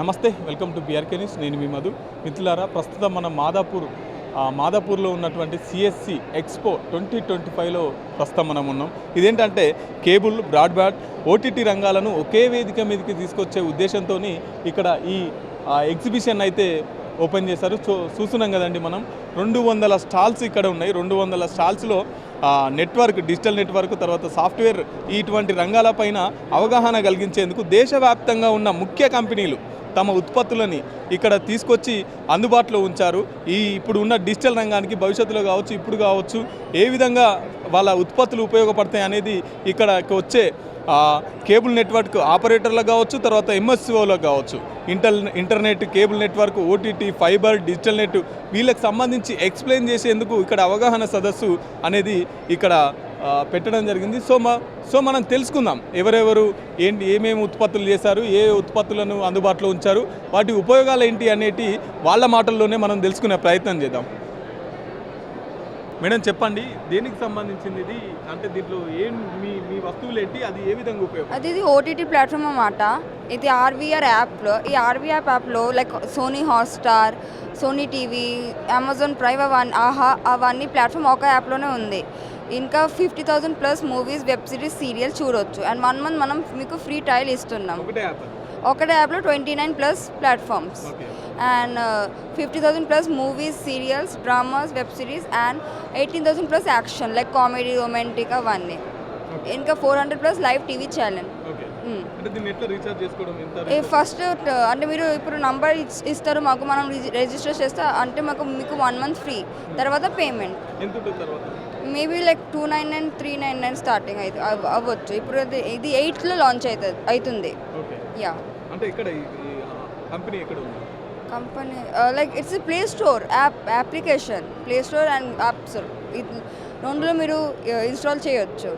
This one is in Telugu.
నమస్తే, వెల్కమ్ టు బీఆర్కే న్యూస్. నేను మీ మధు. మిత్రులారా, ప్రస్తుతం మనం మాదాపూర్లో ఉన్నటువంటి సిఎస్సి ఎక్స్పో 2025లో ప్రస్తుతం మనం ఉన్నాం. ఇదేంటంటే కేబుల్, బ్రాడ్బ్యాండ్, ఓటీటీ రంగాలను ఒకే వేదిక మీదకి తీసుకొచ్చే ఉద్దేశంతో ఇక్కడ ఈ ఎగ్జిబిషన్ అయితే ఓపెన్ చేశారు. చూస్తున్నాం కదండి, మనం 200 స్టాల్స్ ఇక్కడ ఉన్నాయి. 200 స్టాల్స్లో నెట్వర్క్, డిజిటల్ నెట్వర్క్, తర్వాత సాఫ్ట్వేర్, ఇటువంటి రంగాలపైన అవగాహన కలిగించేందుకు దేశవ్యాప్తంగా ఉన్న ముఖ్య కంపెనీలు తమ ఉత్పత్తులని ఇక్కడ తీసుకొచ్చి అందుబాటులో ఉంచారు. ఇప్పుడు ఉన్న డిజిటల్ రంగానికి భవిష్యత్తులో కావచ్చు, ఇప్పుడు కావచ్చు, ఏ విధంగా వాళ్ళ ఉత్పత్తులు ఉపయోగపడతాయి అనేది ఇక్కడకి వచ్చే కేబుల్ నెట్వర్క్ ఆపరేటర్లకు కావచ్చు, తర్వాత ఎంఎస్ఓలకు కావచ్చు, internet, cable network, OTT, fibre, digital net, వీళ్ళకి సంబంధించి ఎక్స్ప్లెయిన్ చేసేందుకు ఇక్కడ అవగాహన సదస్సు అనేది ఇక్కడ పెట్టడం జరిగింది. సో మనం తెలుసుకుందాం ఎవరెవరు ఏమేమి ఉత్పత్తులు చేశారు, ఏ ఉత్పత్తులను అందుబాటులో ఉంచారు, వాటి ఉపయోగాలు ఏంటి అనేటి వాళ్ళ మాటల్లోనే మనం తెలుసుకునే ప్రయత్నం చేద్దాం. మేడం, చెప్పండి, దేనికి సంబంధించింది ఇది? అంటే దీంట్లో ఏం మీ వస్తువులు ఏంటి, అది ఏ విధంగా ఉపయోగం? ఇది ఓటీటీ ప్లాట్ఫామ్ అన్నమాట. ఇది ఆర్వీఆర్ యాప్లో, ఈ ఆర్వీఆర్ యాప్లో like Sony Hotstar, Sony TV, Amazon Prime, అవన్నీ ప్లాట్ఫామ్ ఒక యాప్లోనే ఉంది. ఇంకా 50,000+ మూవీస్, వెబ్ సిరీస్, సీరియల్ చూడొచ్చు. అండ్ 1 month మనం మీకు ఫ్రీ ట్రయల్ ఇస్తున్నాం. ఒకటే యాప్లో 29+ platforms and 50,000+ movies, serials, dramas, web series and 18,000+ action like comedy, romantic అవన్నీ. ఇంకా 400+ లైవ్ టీవీ ఛానల్. ఫస్ట్ అంటే మీరు ఇప్పుడు నంబర్ ఇస్తారు మాకు, మనం రిజిస్టర్ చేస్తే అంటే మీకు 1 month ఫ్రీ, తర్వాత పేమెంట్ మేబీ లైక్ 299, 399 స్టార్టింగ్ అయితే అవ్వచ్చు. ఇప్పుడు ఇది 8లో లాంచ్ అవుతుంది. యా, అంటే ఇక్కడ కంపెనీ ఎక్కడ ఉంది? Company like it's play store application, play store and app store, రెండులో మీరు ఇన్స్టాల్ చేయొచ్చు.